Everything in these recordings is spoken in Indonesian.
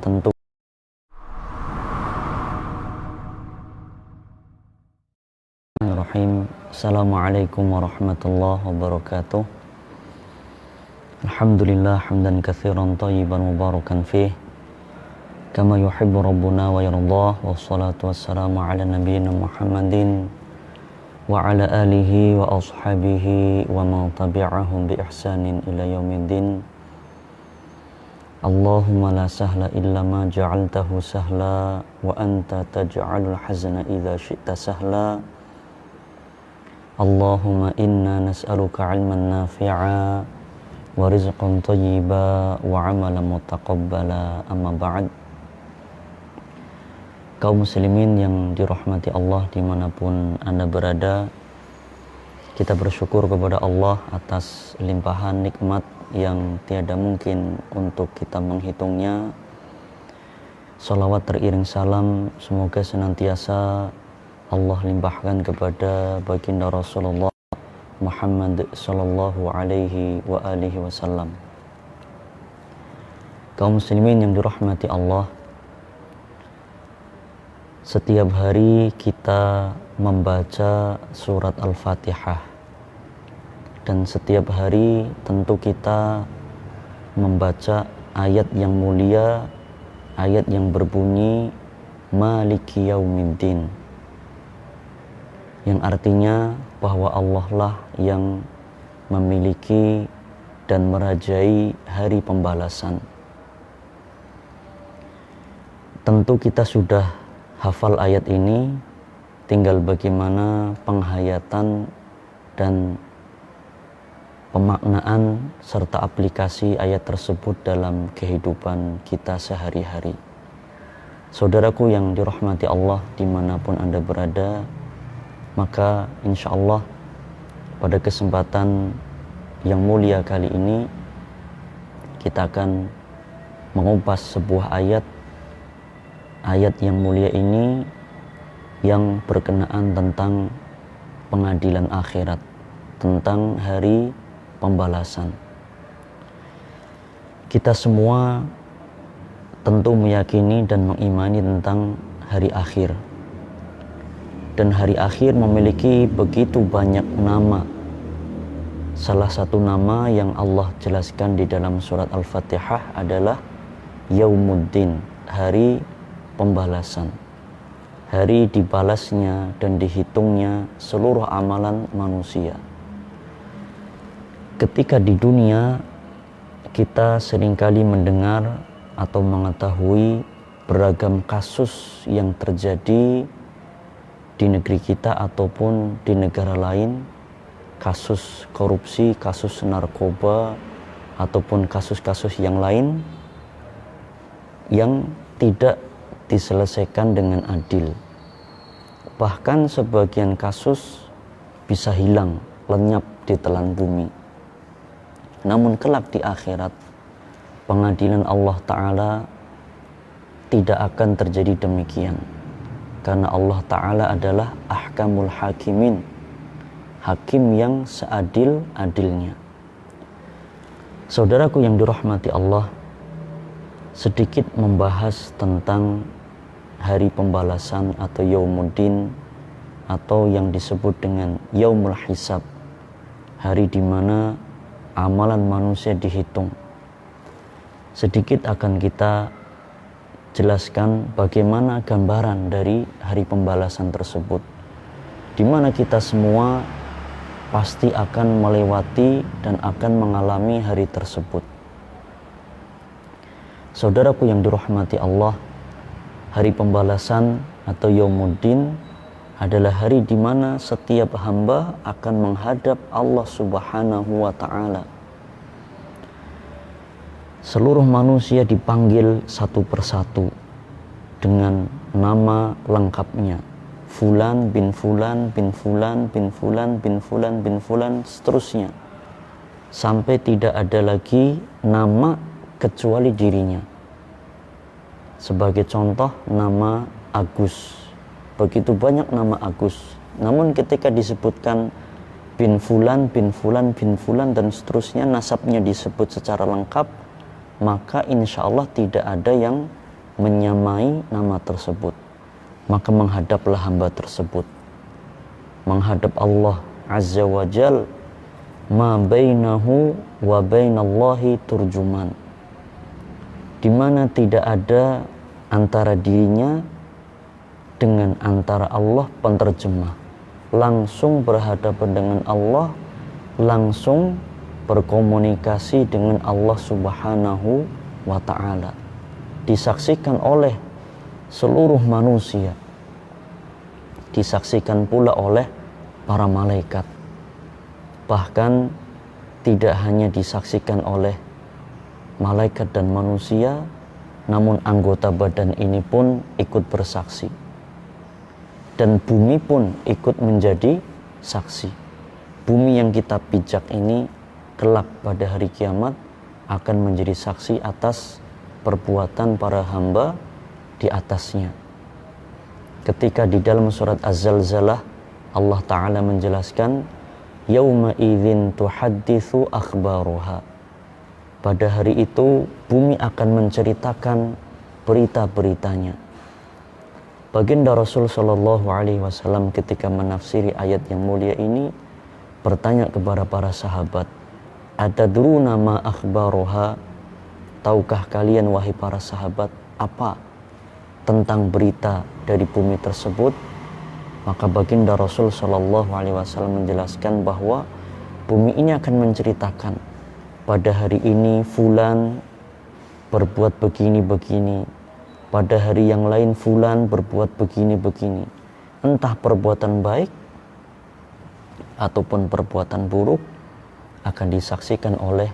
tentu Bismillahirrahmanirrahim. Assalamualaikum warahmatullahi wabarakatuh. Alhamdulillah hamdan katsiran thayyiban mubarakan fih kama yuhibbu rabbuna wa yardah, wassalatu wassalamu ala nabiyyina Muhammadin wa ala alihi wa ashabihi wa man tabi'ahum bi ihsanin ila yaumiddin. Allahumma la sahla illa ma ja'altahu sahla wa anta taj'alul hazna idza syi'ta sahla. Allahumma inna nas'aluka 'ilman nafi'a wa rizqan thayyiba wa 'amalan mutaqabbala, amma ba'd. Kaum muslimin yang dirahmati Allah dimanapun Anda berada, kita bersyukur kepada Allah atas limpahan nikmat yang tiada mungkin untuk kita menghitungnya. Salawat teriring salam semoga senantiasa Allah limpahkan kepada baginda Rasulullah Muhammad sallallahu alaihi wa alihi wasallam. Kaum muslimin yang dirahmati Allah, setiap hari kita membaca surat Al-Fatihah, dan setiap hari tentu kita membaca ayat yang mulia, ayat yang berbunyi Maliki Yaumiddin, yang artinya bahwa Allah lah yang memiliki dan merajai hari pembalasan. Tentu kita sudah hafal ayat ini, tinggal bagaimana penghayatan dan pemaknaan serta aplikasi ayat tersebut dalam kehidupan kita sehari-hari. Saudaraku yang dirahmati Allah dimanapun Anda berada, maka insya Allah pada kesempatan yang mulia kali ini kita akan mengupas sebuah ayat yang mulia ini yang berkenaan tentang pengadilan akhirat, tentang hari pembalasan. Kita semua tentu meyakini dan mengimani tentang hari akhir. Dan hari akhir memiliki begitu banyak nama. Salah satu nama yang Allah jelaskan di dalam surat Al-Fatihah adalah Yaumuddin, hari pembalasan. Hari dibalasnya dan dihitungnya seluruh amalan manusia. Ketika di dunia kita seringkali mendengar atau mengetahui beragam kasus yang terjadi di negeri kita ataupun di negara lain, kasus korupsi, kasus narkoba, ataupun kasus-kasus yang lain yang tidak diselesaikan dengan adil. Bahkan sebagian kasus bisa hilang, lenyap di telan bumi. Namun kelak di akhirat, pengadilan Allah Ta'ala tidak akan terjadi demikian. Karena Allah Ta'ala adalah ahkamul hakimin, hakim yang seadil-adilnya. Saudaraku yang dirahmati Allah, sedikit membahas tentang hari pembalasan atau Yaumuddin, atau yang disebut dengan Yaumul Hisab, hari di mana amalan manusia dihitung. Sedikit akan kita jelaskan bagaimana gambaran dari hari pembalasan tersebut, di mana kita semua pasti akan melewati dan akan mengalami hari tersebut. Saudaraku yang dirahmati Allah, hari pembalasan atau Yaumuddin adalah hari di mana setiap hamba akan menghadap Allah Subhanahu wa Ta'ala. Seluruh manusia dipanggil satu persatu dengan nama lengkapnya. Fulan bin Fulan bin Fulan bin Fulan bin Fulan bin Fulan, seterusnya. Sampai tidak ada lagi nama kecuali dirinya. Sebagai contoh, nama Agus. Begitu banyak nama Agus. Namun ketika disebutkan bin Fulan, bin Fulan, bin Fulan, dan seterusnya, nasabnya disebut secara lengkap, maka insya Allah tidak ada yang menyamai nama tersebut, maka menghadaplah hamba tersebut menghadap Allah Azza wa Jal, ma bainahu wa bainallahi turjuman, di mana tidak ada antara dirinya dengan antara Allah penterjemah, langsung berhadapan dengan Allah, langsung berkomunikasi dengan Allah Subhanahu wa ta'ala, disaksikan oleh seluruh manusia, disaksikan pula oleh para malaikat. Bahkan tidak hanya disaksikan oleh malaikat dan manusia, namun anggota badan ini pun ikut bersaksi, dan bumi pun ikut menjadi saksi. Bumi yang kita pijak ini kelak pada hari kiamat akan menjadi saksi atas perbuatan para hamba di atasnya. Ketika di dalam surat Az-Zalzalah Allah Ta'ala menjelaskan, yauma idzin tuhadditsu akhbaruha, pada hari itu bumi akan menceritakan berita-beritanya. Baginda Rasul Shallallahu Alaihi Wasallam ketika menafsiri ayat yang mulia ini bertanya kepada para sahabat, atadruna ma akhbaruha, tahukah kalian wahai para sahabat apa tentang berita dari bumi tersebut? Maka baginda Rasul Shallallahu Alaihi Wasallam menjelaskan bahwa bumi ini akan menceritakan, pada hari ini fulan berbuat begini-begini, pada hari yang lain fulan berbuat begini-begini, entah perbuatan baik ataupun perbuatan buruk akan disaksikan oleh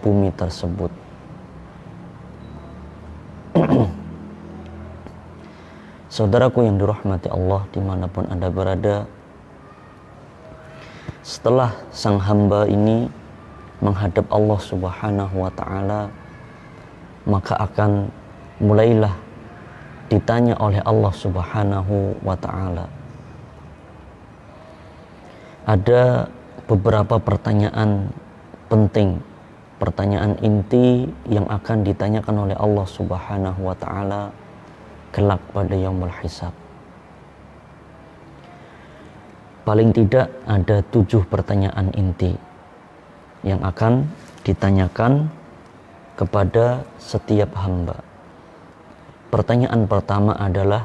bumi tersebut. Saudaraku yang dirahmati Allah dimanapun Anda berada, setelah sang hamba ini menghadap Allah Subhanahu wa ta'ala, maka akan mulailah ditanya oleh Allah Subhanahu wa ta'ala. Ada beberapa pertanyaan penting, pertanyaan inti yang akan ditanyakan oleh Allah Subhanahu wa ta'ala kelak pada yaumul hisab. Paling tidak ada 7 pertanyaan inti yang akan ditanyakan kepada setiap hamba. Pertanyaan pertama adalah,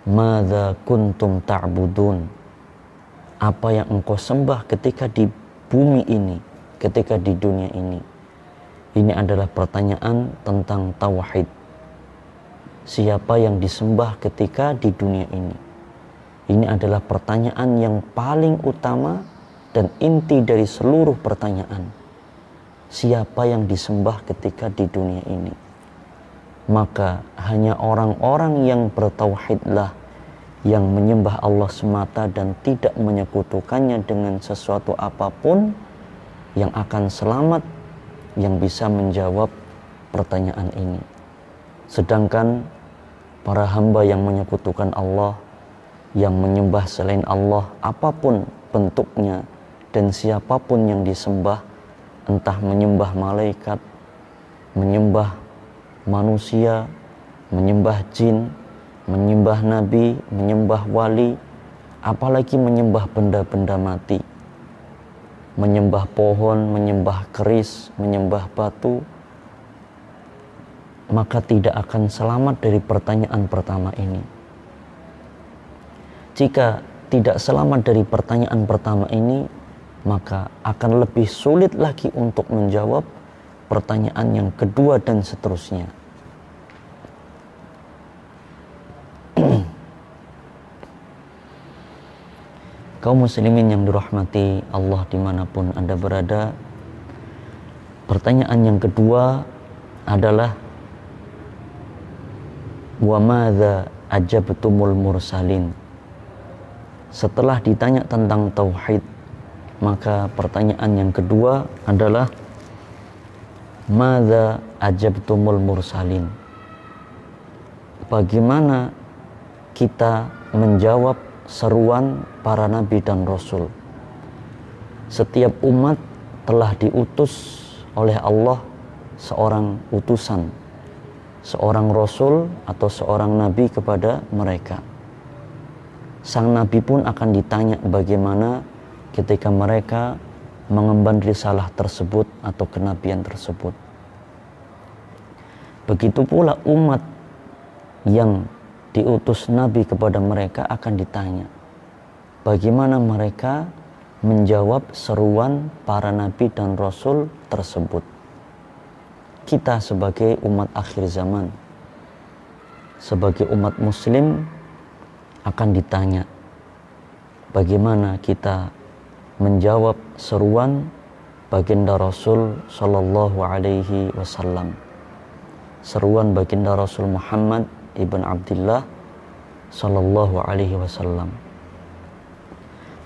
madza kuntum ta'budun, apa yang engkau sembah ketika di bumi ini, ketika di dunia ini. Ini adalah pertanyaan tentang tauhid. Siapa yang disembah ketika di dunia ini? Ini adalah pertanyaan yang paling utama dan inti dari seluruh pertanyaan. Siapa yang disembah ketika di dunia ini? Maka hanya orang-orang yang bertauhidlah yang menyembah Allah semata dan tidak menyekutukannya dengan sesuatu apapun, yang akan selamat, yang bisa menjawab pertanyaan ini. Sedangkan para hamba yang menyekutukan Allah, yang menyembah selain Allah, apapun bentuknya dan siapapun yang disembah, entah menyembah malaikat, menyembah manusia, menyembah jin, menyembah nabi, menyembah wali, apalagi menyembah benda-benda mati, menyembah pohon, menyembah keris, menyembah batu, maka tidak akan selamat dari pertanyaan pertama ini. Jika tidak selamat dari pertanyaan pertama ini, maka akan lebih sulit lagi untuk menjawab pertanyaan yang kedua dan seterusnya. Kaum muslimin yang dirahmati Allah dimanapun Anda berada, pertanyaan yang kedua adalah, wa madza ajabtumul mursalin. Setelah ditanya tentang tauhid, maka pertanyaan yang kedua adalah, madza ajabtumul mursalin. Bagaimana kita menjawab seruan para nabi dan rasul? Setiap umat telah diutus oleh Allah seorang utusan, seorang rasul atau seorang nabi kepada mereka. Sang nabi pun akan ditanya bagaimana ketika mereka mengemban risalah tersebut atau kenabian tersebut. Begitu pula umat yang diutus nabi kepada mereka akan ditanya bagaimana mereka menjawab seruan para nabi dan rasul tersebut. Kita sebagai umat akhir zaman, sebagai umat muslim akan ditanya bagaimana kita menjawab seruan baginda Rasul sallallahu alaihi wasallam. Seruan baginda Rasul Muhammad ibn Abdullah sallallahu alaihi wasallam.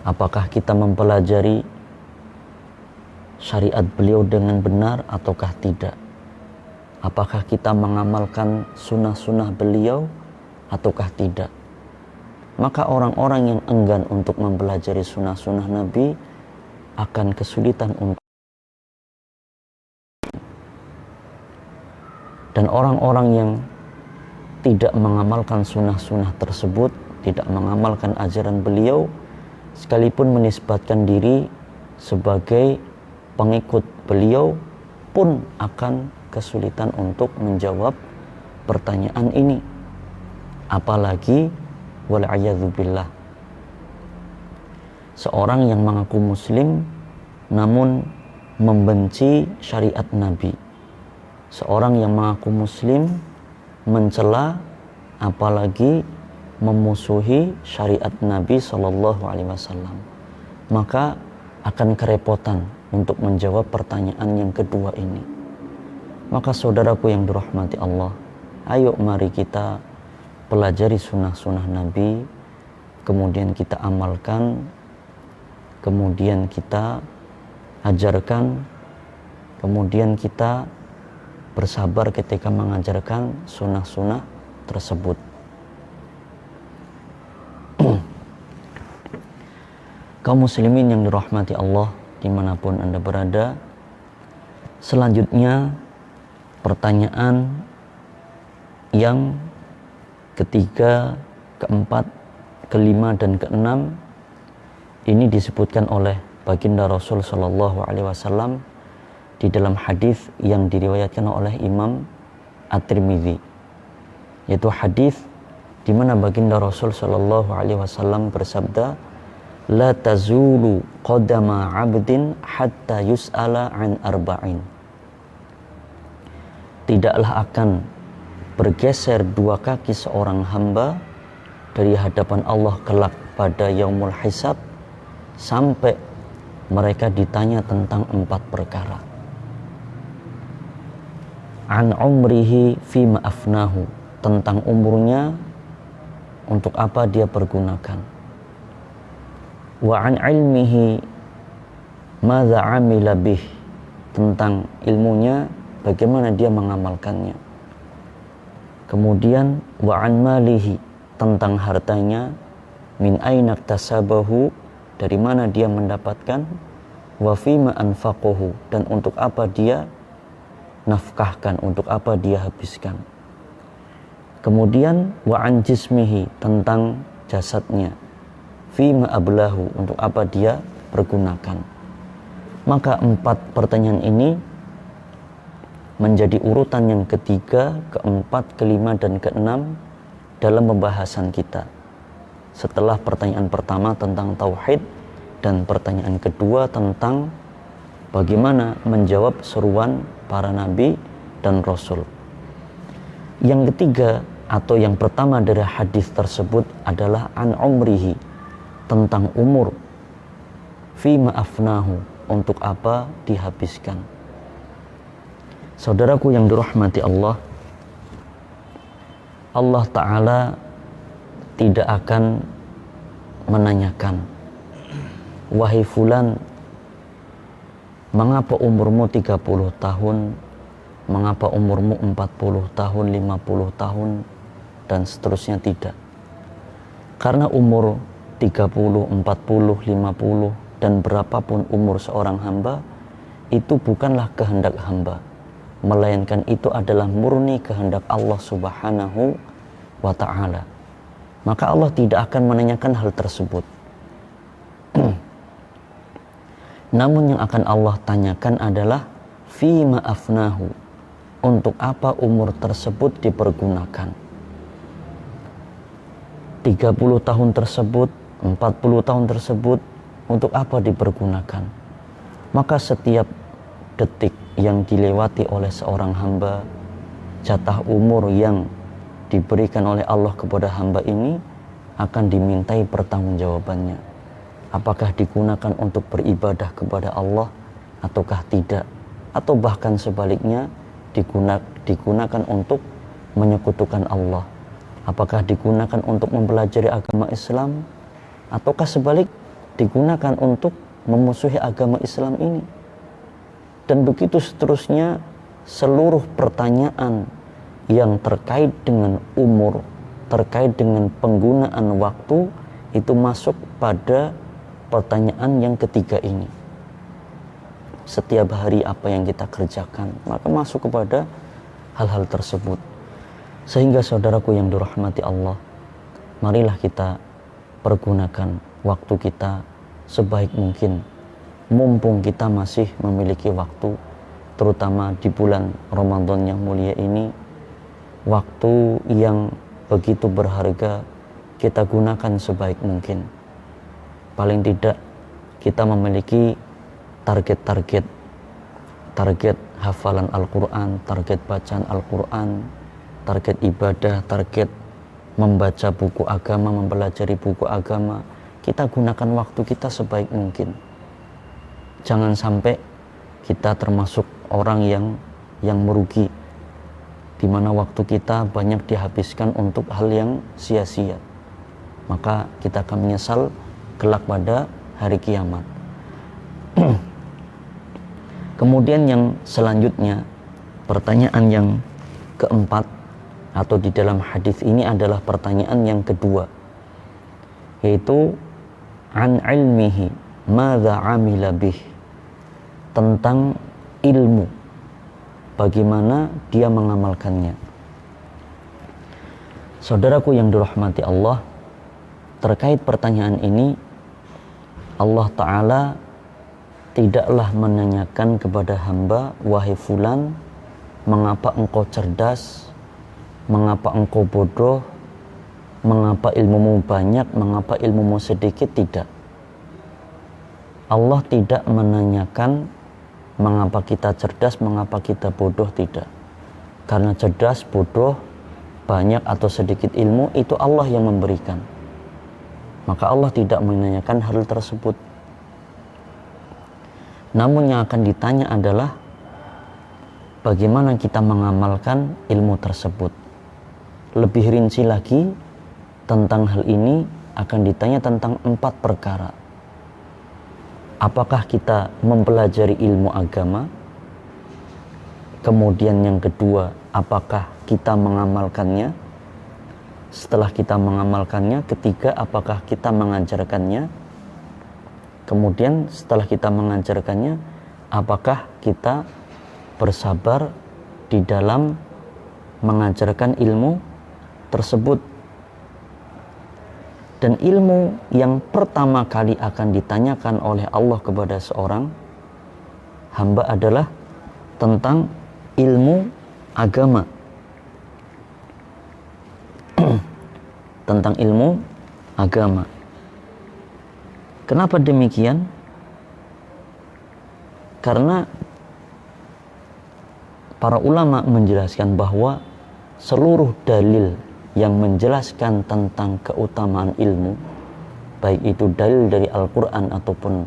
Apakah kita mempelajari syariat beliau dengan benar ataukah tidak? Apakah kita mengamalkan sunnah-sunnah beliau ataukah tidak? Maka orang-orang yang enggan untuk mempelajari sunnah-sunnah Nabi akan kesulitan untuk, dan orang-orang yang tidak mengamalkan sunnah-sunnah tersebut, tidak mengamalkan ajaran beliau, sekalipun menisbatkan diri sebagai pengikut beliau pun akan kesulitan untuk menjawab pertanyaan ini. Apalagi wal'iyadzubillah, seorang yang mengaku muslim namun membenci syariat Nabi, seorang yang mengaku muslim mencela apalagi memusuhi syariat Nabi Shallallahu Alaihi Wasallam, maka akan kerepotan untuk menjawab pertanyaan yang kedua ini. Maka saudaraku yang dirahmati Allah, ayo mari kita pelajari sunnah-sunnah Nabi, kemudian kita amalkan, kemudian kita ajarkan, kemudian kita bersabar ketika mengajarkan sunnah-sunnah tersebut. Kaum muslimin yang dirahmati Allah dimanapun Anda berada, selanjutnya pertanyaan yang ketiga, keempat, kelima, dan keenam ini disebutkan oleh baginda Rasul Shallallahu Alaihi Wasallam di dalam hadis yang diriwayatkan oleh Imam At-Tirmidzi, yaitu hadis di mana baginda Rasul Shallallahu Alaihi Wasallam bersabda, la tazulu qadama 'abdin hatta yus'ala an arba'in. Tidaklah akan bergeser dua kaki seorang hamba dari hadapan Allah kelak pada yaumul hisab sampai mereka ditanya tentang 4 perkara. An umrihi fima afnahu, tentang umurnya untuk apa dia pergunakan. Wa an ilmihi madza amila bih, tentang ilmunya bagaimana dia mengamalkannya. Kemudian wa an malihi, tentang hartanya, min aina iktasabahu, dari mana dia mendapatkan, wa fima anfaqahu, dan untuk apa dia nafkahkan, untuk apa dia habiskan. Kemudian wa an jismihi, tentang jasadnya, fima ablahu, untuk apa dia pergunakan. Maka 4 pertanyaan ini menjadi urutan yang ketiga, keempat, kelima, dan keenam dalam pembahasan kita. Setelah pertanyaan pertama tentang tauhid dan pertanyaan kedua tentang bagaimana menjawab seruan para nabi dan rasul. Yang ketiga atau yang pertama dari hadis tersebut adalah an umrihi, tentang umur, fima afnahu, untuk apa dihabiskan. Saudaraku yang dirahmati Allah, Allah Ta'ala tidak akan menanyakan, wahai fulan, mengapa umurmu 30 tahun, mengapa umurmu 40 tahun, 50 tahun, dan seterusnya. Tidak. Karena umur 30, 40, 50, dan berapapun umur seorang hamba, itu bukanlah kehendak hamba. melainkan itu adalah murni kehendak Allah Subhanahu wa ta'ala. Maka Allah tidak akan menanyakan hal tersebut. Namun yang akan Allah tanyakan adalah fima afnahu, untuk apa umur tersebut dipergunakan. 30 tahun tersebut, 40 tahun tersebut, untuk apa dipergunakan? Maka setiap detik yang dilewati oleh seorang hamba, jatah umur yang diberikan oleh Allah kepada hamba ini akan dimintai pertanggungjawabannya. Apakah digunakan untuk beribadah kepada Allah ataukah tidak, atau bahkan sebaliknya digunakan untuk menyekutukan Allah. Apakah digunakan untuk mempelajari agama Islam ataukah sebalik digunakan untuk memusuhi agama Islam ini. Dan begitu seterusnya, seluruh pertanyaan yang terkait dengan umur, terkait dengan penggunaan waktu, itu masuk pada pertanyaan yang ketiga ini. Setiap hari apa yang kita kerjakan, maka masuk kepada hal-hal tersebut. Sehingga saudaraku yang dirahmati Allah, marilah kita pergunakan waktu kita sebaik mungkin, mumpung kita masih memiliki waktu, terutama di bulan Ramadan yang mulia ini. Waktu yang begitu berharga kita gunakan sebaik mungkin. Paling tidak kita memiliki target hafalan Al-Quran, target bacaan Al-Quran, target ibadah, target membaca buku agama, mempelajari buku agama. Kita gunakan waktu kita sebaik mungkin. Jangan sampai kita termasuk orang yang merugi, di mana waktu kita banyak dihabiskan untuk hal yang sia-sia. Maka kita akan menyesal kelak pada hari kiamat. Kemudian yang selanjutnya, pertanyaan yang keempat atau di dalam hadis ini adalah pertanyaan yang kedua, yaitu an ilmihi madza amila bih, tentang ilmu, bagaimana dia mengamalkannya. Saudaraku yang dirahmati Allah, terkait pertanyaan ini Allah Ta'ala tidaklah menanyakan kepada hamba, wahai fulan, mengapa engkau cerdas, mengapa engkau bodoh, mengapa ilmumu banyak, mengapa ilmumu sedikit. Tidak. Allah tidak menanyakan mengapa kita cerdas, mengapa kita bodoh. Tidak. Karena cerdas, bodoh, banyak atau sedikit ilmu, itu Allah yang memberikan. Maka Allah tidak menanyakan hal tersebut. Namun yang akan ditanya adalah bagaimana kita mengamalkan ilmu tersebut. Lebih rinci lagi tentang hal ini akan ditanya tentang 4 perkara. Apakah kita mempelajari ilmu agama? Kemudian yang kedua, apakah kita mengamalkannya? Setelah kita mengamalkannya, ketiga, apakah kita mengajarkannya? Kemudian setelah kita mengajarkannya, apakah kita bersabar di dalam mengajarkan ilmu tersebut? Dan ilmu yang pertama kali akan ditanyakan oleh Allah kepada seorang hamba adalah tentang ilmu agama. Tentang ilmu agama. Kenapa demikian? Karena para ulama menjelaskan bahwa seluruh dalil yang menjelaskan tentang keutamaan ilmu, baik itu dalil dari Al-Quran ataupun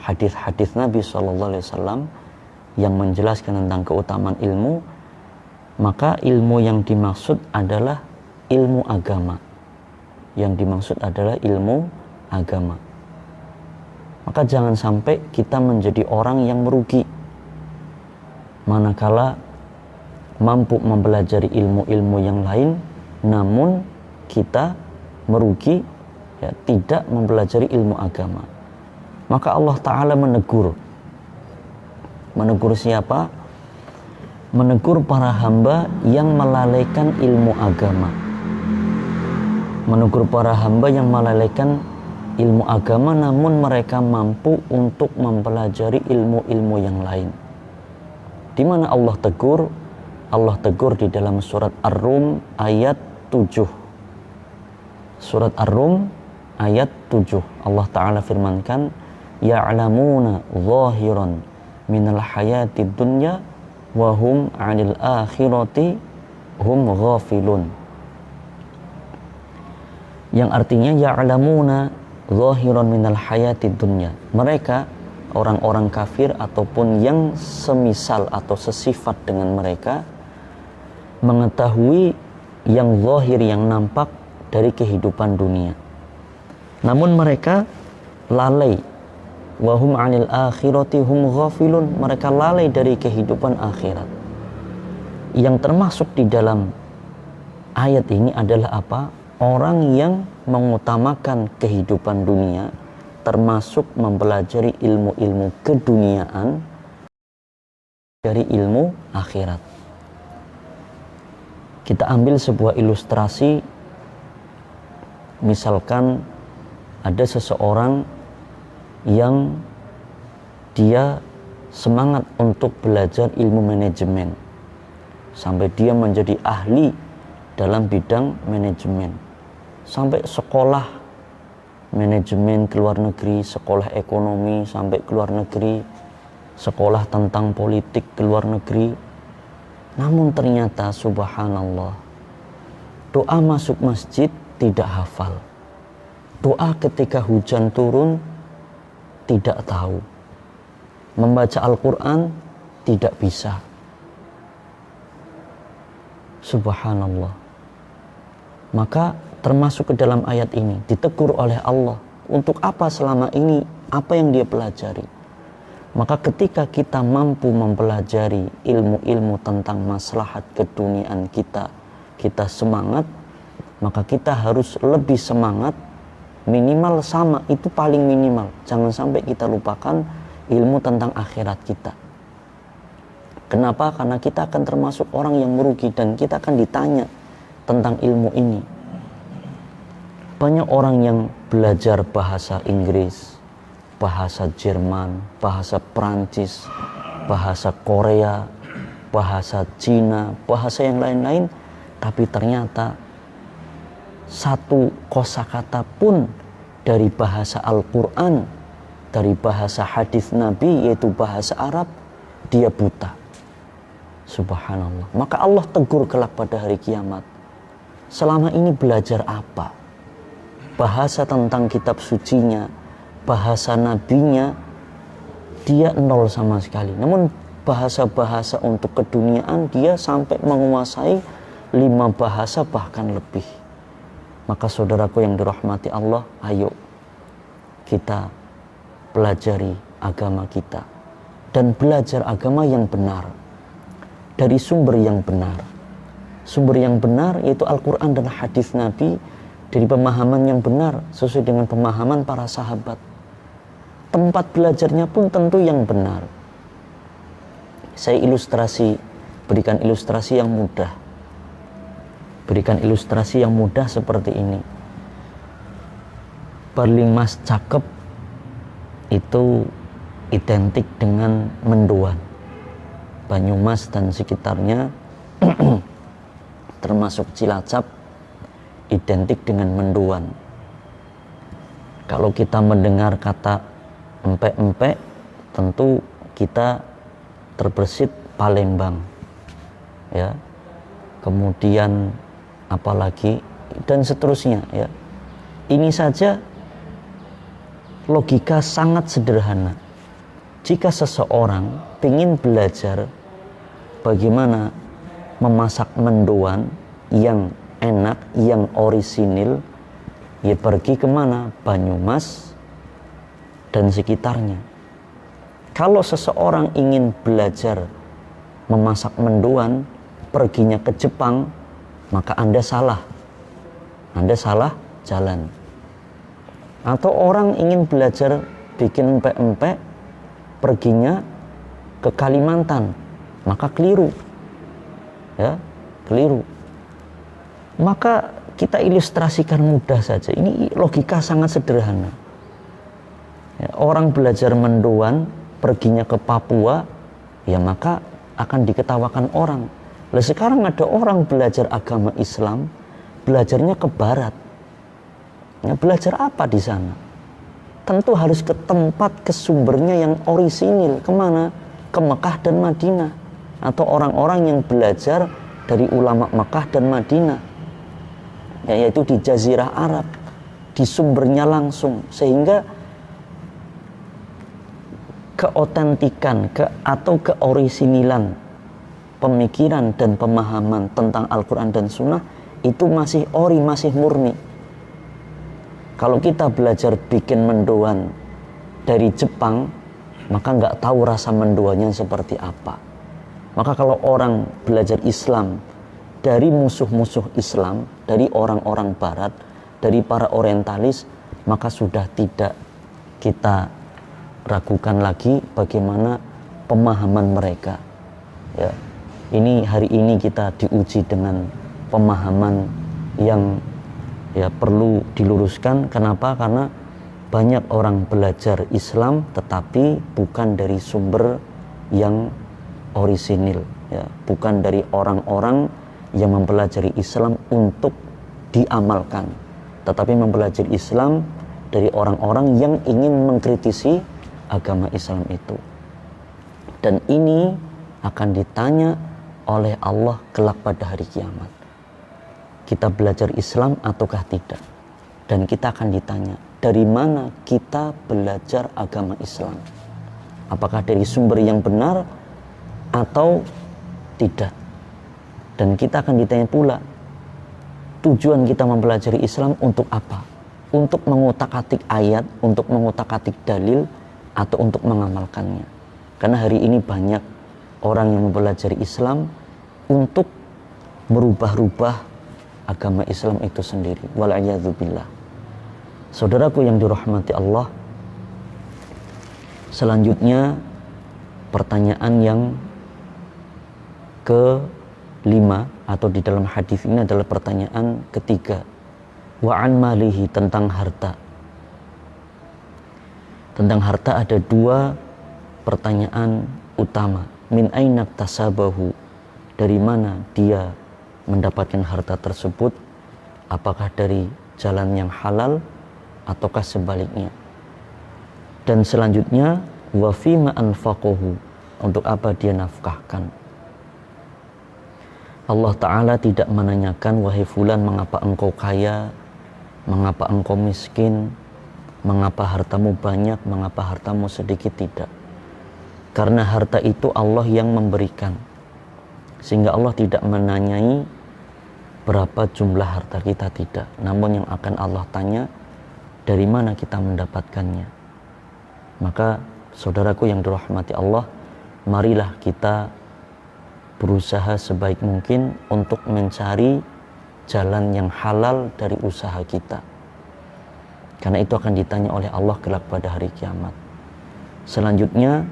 hadis-hadis Nabi SAW yang menjelaskan tentang keutamaan ilmu, maka ilmu yang dimaksud adalah ilmu agama. Yang dimaksud adalah ilmu agama. Maka jangan sampai kita menjadi orang yang merugi manakala mampu mempelajari ilmu-ilmu yang lain, namun kita merugi, ya, tidak mempelajari ilmu agama. Maka Allah Ta'ala menegur siapa? menegur para hamba yang melalaikan ilmu agama. Menegur para hamba yang melalaikan ilmu agama namun mereka mampu untuk mempelajari ilmu-ilmu yang lain. Di mana Allah tegur? Allah tegur di dalam surat Ar-Rum ayat 7. Surat Ar-Rum ayat 7. Allah Ta'ala firmankan, ya'lamuna zahiran minal hayatid dunya wa hum 'anil akhirati hum ghafilun. Yang artinya ya'lamuna zahiran minal hayatid dunya. Mereka orang-orang kafir ataupun yang semisal atau sesifat dengan mereka mengetahui yang zahir, yang nampak dari kehidupan dunia. Namun mereka lalai. Wa hum 'anil akhirati hum ghafilun. Mereka lalai dari kehidupan akhirat. Yang termasuk di dalam ayat ini adalah apa? Orang yang mengutamakan kehidupan dunia, termasuk mempelajari ilmu-ilmu keduniaan dari ilmu akhirat. Kita ambil sebuah ilustrasi, misalkan ada seseorang yang dia semangat untuk belajar ilmu manajemen sampai dia menjadi ahli dalam bidang manajemen, sampai sekolah manajemen ke luar negeri, sekolah ekonomi sampai ke luar negeri, sekolah tentang politik ke luar negeri. Namun ternyata subhanallah, doa masuk masjid tidak hafal, doa ketika hujan turun tidak tahu, membaca Al-Quran tidak bisa. Subhanallah. Maka termasuk ke dalam ayat ini ditegur oleh Allah, untuk apa selama ini apa yang dia pelajari. Maka ketika kita mampu mempelajari ilmu-ilmu tentang maslahat keduniaan kita, kita semangat, maka kita harus lebih semangat, minimal sama, itu paling minimal. Jangan sampai kita lupakan ilmu tentang akhirat kita. Kenapa? Karena kita akan termasuk orang yang merugi dan kita akan ditanya tentang ilmu ini. Banyak orang yang belajar bahasa Inggris, bahasa Jerman, bahasa Perancis, bahasa Korea, bahasa Cina, bahasa yang lain-lain, tapi ternyata satu kosakata pun dari bahasa Al-Quran, dari bahasa hadis Nabi, yaitu bahasa Arab, dia buta. Subhanallah. Maka Allah tegur kelak pada hari kiamat. Selama ini belajar apa? Bahasa tentang kitab sucinya, bahasa nabinya, dia nol sama sekali. Namun bahasa-bahasa untuk keduniaan dia sampai menguasai 5 bahasa bahkan lebih. Maka saudaraku yang dirahmati Allah, ayo kita pelajari agama kita dan belajar agama yang benar dari sumber yang benar. Sumber yang benar yaitu Al-Quran dan hadis Nabi, dari pemahaman yang benar sesuai dengan pemahaman para sahabat. Tempat belajarnya pun tentu yang benar. Saya berikan ilustrasi yang mudah. Berikan ilustrasi yang mudah seperti ini. Perlimas cakep itu identik dengan mendoan. Banyumas dan sekitarnya termasuk Cilacap identik dengan mendoan. Kalau kita mendengar kata empek-empek, tentu kita terbersit Palembang, ya. Kemudian apalagi dan seterusnya, ya. Ini saja logika sangat sederhana. Jika seseorang ingin belajar bagaimana memasak mendoan yang enak, yang orisinil, ya pergi kemana? Banyumas dan sekitarnya. Kalau seseorang ingin belajar memasak mendoan, perginya ke Jepang, maka Anda salah. Anda salah jalan. Atau orang ingin belajar bikin empek-empek, perginya ke Kalimantan, maka keliru. Ya, keliru. Maka kita ilustrasikan mudah saja. Ini logika sangat sederhana. Ya, orang belajar mendoan, perginya ke Papua, ya maka akan diketawakan orang. Lah sekarang ada orang belajar agama Islam, belajarnya ke barat. Ya, belajar apa di sana? Tentu harus ke tempat, ke sumbernya yang orisinil. Kemana? Ke Mekah dan Madinah. Atau orang-orang yang belajar dari ulama Mekah dan Madinah, yaitu di Jazirah Arab, di sumbernya langsung. Sehingga keotentikan atau keorisinilan pemikiran dan pemahaman tentang Al-Quran dan Sunnah itu masih masih murni. Kalau kita belajar bikin mendoan dari Jepang, maka nggak tahu rasa mendoannya seperti apa. Maka kalau orang belajar Islam dari musuh-musuh Islam, dari orang-orang Barat, dari para orientalis, maka sudah tidak kita ragukan lagi bagaimana pemahaman mereka. Ya, ini hari ini kita diuji dengan pemahaman yang ya perlu diluruskan. Kenapa? Karena banyak orang belajar Islam tetapi bukan dari sumber yang orisinil, ya, bukan dari orang-orang yang mempelajari Islam untuk diamalkan, tetapi mempelajari Islam dari orang-orang yang ingin mengkritisi agama Islam itu. Dan ini akan ditanya oleh Allah kelak pada hari kiamat. Kita belajar Islam ataukah tidak? Dan kita akan ditanya, dari mana kita belajar agama Islam? Apakah dari sumber yang benar atau tidak? Dan kita akan ditanya pula, tujuan kita mempelajari Islam untuk apa? Untuk mengutak-atik ayat, untuk mengutak-atik dalil, atau untuk mengamalkannya? Karena hari ini banyak orang yang mempelajari Islam untuk merubah-rubah agama Islam itu sendiri. Wal'iyadzubillah. Saudaraku yang dirahmati Allah, selanjutnya pertanyaan yang kelima atau di dalam hadis ini adalah pertanyaan ketiga. Wa'an malihi, tentang harta. Tentang harta ada dua pertanyaan utama. Min ainak tasabahu, dari mana dia mendapatkan harta tersebut? Apakah dari jalan yang halal ataukah sebaliknya? Dan selanjutnya wa fima anfaqahu, untuk apa dia nafkahkan? Allah Ta'ala tidak menanyakan, wahai fulan, mengapa engkau kaya, mengapa engkau miskin, mengapa hartamu banyak, mengapa hartamu sedikit. Tidak. Karena harta itu Allah yang memberikan, sehingga Allah tidak menanyai berapa jumlah harta kita, tidak. Namun yang akan Allah tanya, dari mana kita mendapatkannya. Maka saudaraku yang dirahmati Allah, marilah kita berusaha sebaik mungkin untuk mencari jalan yang halal dari usaha kita, karena itu akan ditanya oleh Allah kelak pada hari kiamat. Selanjutnya,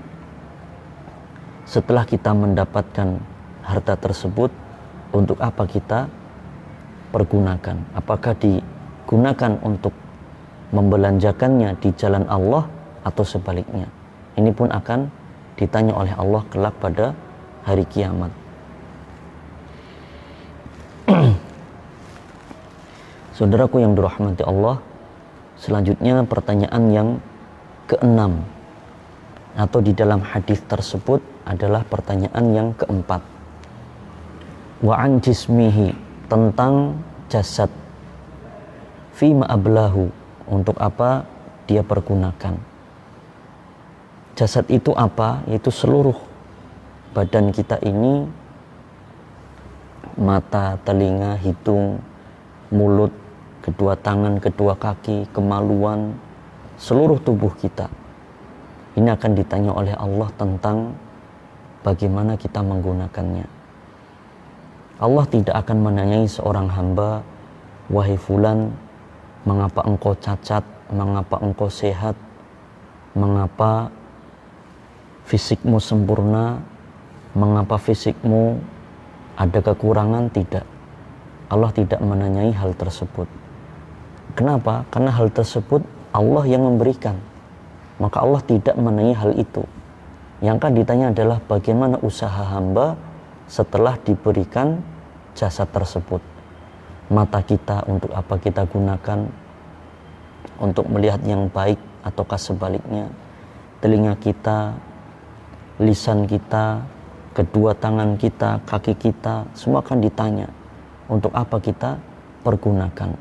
setelah kita mendapatkan harta tersebut, untuk apa kita pergunakan? Apakah digunakan untuk membelanjakannya di jalan Allah atau sebaliknya? Ini pun akan ditanya oleh Allah kelak pada hari kiamat. Saudaraku yang dirahmati Allah, selanjutnya pertanyaan yang keenam atau di dalam hadis tersebut adalah pertanyaan yang keempat. Wa an jismihi, tentang jasad. Fima ablahu, untuk apa dia pergunakan? Jasad itu apa? Yaitu seluruh badan kita ini, mata, telinga, hidung, mulut, kedua tangan, kedua kaki, kemaluan, seluruh tubuh kita. Ini akan ditanya oleh Allah tentang bagaimana kita menggunakannya. Allah tidak akan menanyai seorang hamba, wahai fulan, mengapa engkau cacat, mengapa engkau sehat, mengapa fisikmu sempurna, mengapa fisikmu ada kekurangan? Tidak. Allah tidak menanyai hal tersebut. Kenapa? Karena hal tersebut Allah yang memberikan. Maka Allah tidak menanyai hal itu. Yang akan ditanya adalah bagaimana usaha hamba setelah diberikan jasa tersebut. Mata kita untuk apa kita gunakan? Untuk melihat yang baik ataukah sebaliknya? Telinga kita, lisan kita, kedua tangan kita, kaki kita, semua akan ditanya untuk apa kita pergunakan.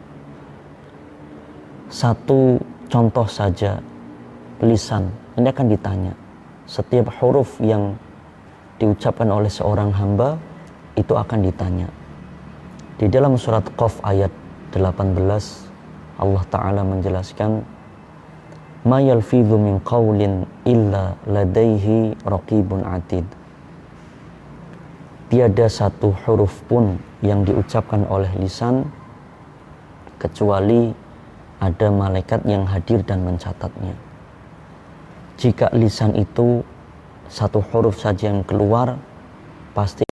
Satu contoh saja, lisan ini akan ditanya. Setiap huruf yang diucapkan oleh seorang hamba itu akan ditanya. Di dalam surat Qaf ayat 18 Allah Ta'ala menjelaskan, ma yalfidhu min qawlin illa ladaihi raqibun atid. Tiada satu huruf pun yang diucapkan oleh lisan kecuali ada malaikat yang hadir dan mencatatnya. Jika lisan itu satu huruf saja yang keluar, pasti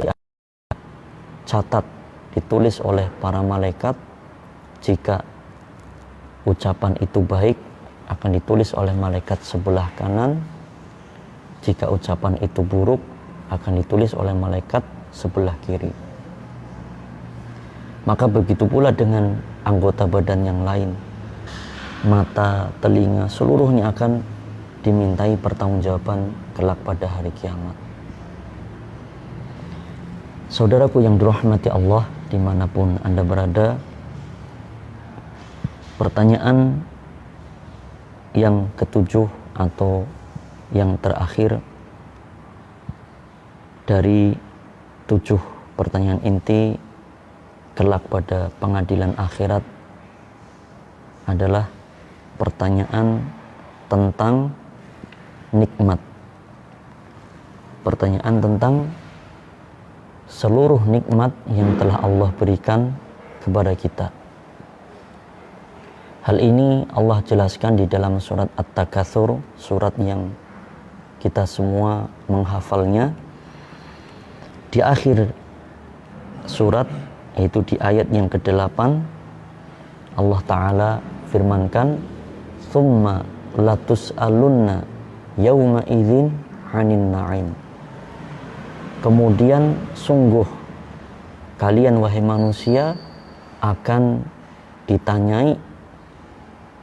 catat, ditulis oleh para malaikat. Jika ucapan itu baik, akan ditulis oleh malaikat sebelah kanan. Jika ucapan itu buruk, akan ditulis oleh malaikat sebelah kiri. Maka begitu pula dengan anggota badan yang lain. Mata, telinga, seluruhnya akan dimintai pertanggungjawaban kelak pada hari kiamat. Saudaraku yang dirahmati Allah, dimanapun Anda berada, pertanyaan yang ketujuh atau yang terakhir dari 7 pertanyaan inti kelak pada pengadilan akhirat adalah pertanyaan tentang nikmat. Pertanyaan tentang seluruh nikmat yang telah Allah berikan kepada kita. Hal ini Allah jelaskan di dalam surat At-Takatsur, surat yang kita semua menghafalnya. Di akhir surat, yaitu di ayat yang ke-8, Allah Ta'ala firmankan, "Tsumma latus'alunna yauma idzin 'anin na'im." Kemudian sungguh kalian wahai manusia akan ditanyai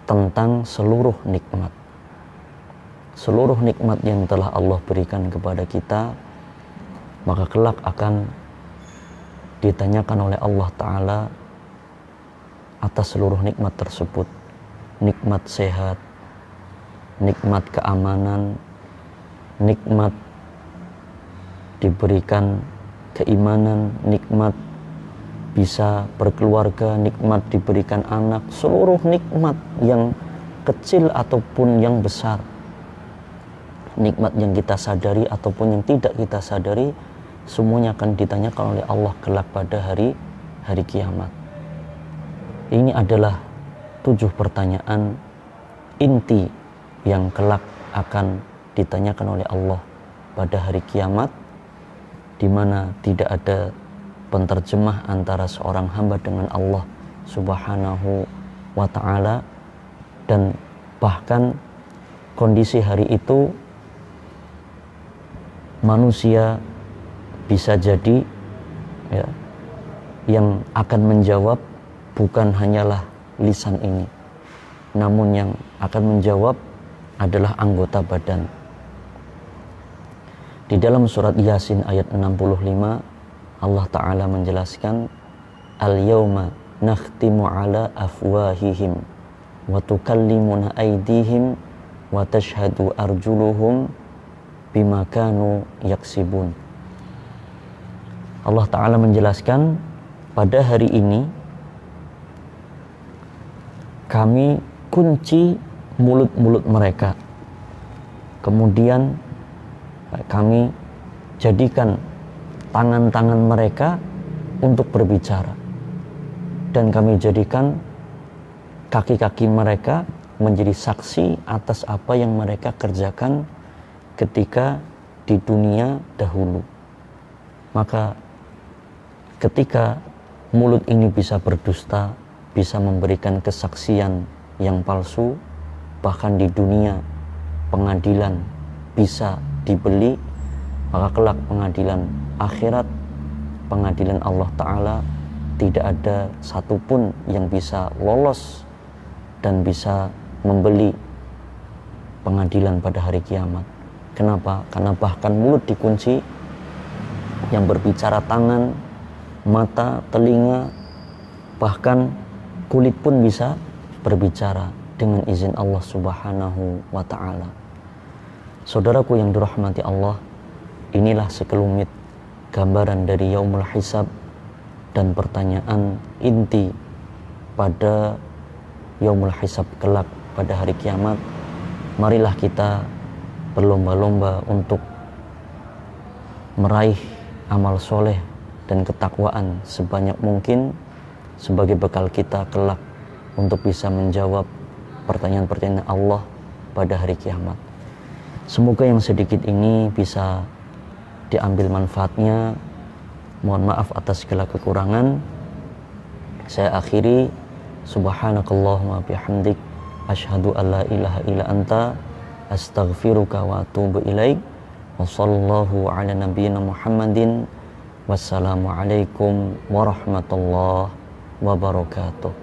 tentang seluruh nikmat. Seluruh nikmat yang telah Allah berikan kepada kita, maka kelak akan ditanyakan oleh Allah Ta'ala atas seluruh nikmat tersebut. Nikmat sehat, nikmat keamanan, nikmat diberikan keimanan, nikmat bisa berkeluarga, nikmat diberikan anak, seluruh nikmat yang kecil ataupun yang besar, nikmat yang kita sadari ataupun yang tidak kita sadari, semuanya akan ditanyakan oleh Allah kelak pada hari kiamat. Ini adalah 7 pertanyaan inti yang kelak akan ditanyakan oleh Allah pada hari kiamat, di mana tidak ada penterjemah antara seorang hamba dengan Allah Subhanahu wa Ta'ala, dan bahkan kondisi hari itu manusia bisa jadi ya, yang akan menjawab bukan hanyalah lisan ini, namun yang akan menjawab adalah anggota badan. Di dalam surat Yasin ayat 65 Allah Ta'ala menjelaskan, al-yawma nakhtimu ala afwahihim wa tukallimuna aydihim wa tashhadu arjuluhum bima kanu yaksibun. Allah Ta'ala menjelaskan, pada hari ini kami kunci mulut-mulut mereka, kemudian kami jadikan tangan-tangan mereka untuk berbicara, dan kami jadikan kaki-kaki mereka menjadi saksi atas apa yang mereka kerjakan ketika di dunia dahulu. Maka Ketika mulut ini bisa berdusta, bisa memberikan kesaksian yang palsu, bahkan di dunia pengadilan bisa dibeli, maka kelak pengadilan akhirat, pengadilan Allah Ta'ala, tidak ada satupun yang bisa lolos dan bisa membeli pengadilan pada hari kiamat. Kenapa? Karena bahkan mulut dikunci, yang berbicara tangan, mata, telinga, bahkan kulit pun bisa berbicara dengan izin Allah Subhanahu wa Ta'ala. Saudaraku yang dirahmati Allah, inilah sekelumit gambaran dari yaumul hisab dan pertanyaan inti pada yaumul hisab kelak pada hari kiamat. Marilah kita berlomba-lomba untuk meraih amal soleh dan ketakwaan sebanyak mungkin sebagai bekal kita kelak untuk bisa menjawab pertanyaan-pertanyaan Allah pada hari kiamat. Semoga yang sedikit ini bisa diambil manfaatnya. Mohon maaf atas segala kekurangan. Saya akhiri, subhanakallahumma bihamdik, asyhadu an la ilaha illa anta, astaghfiruka wa atubu ilaik. Wa sallallahu ala nabiyyina Muhammadin. Wassalamualaikum warahmatullahi wabarakatuh.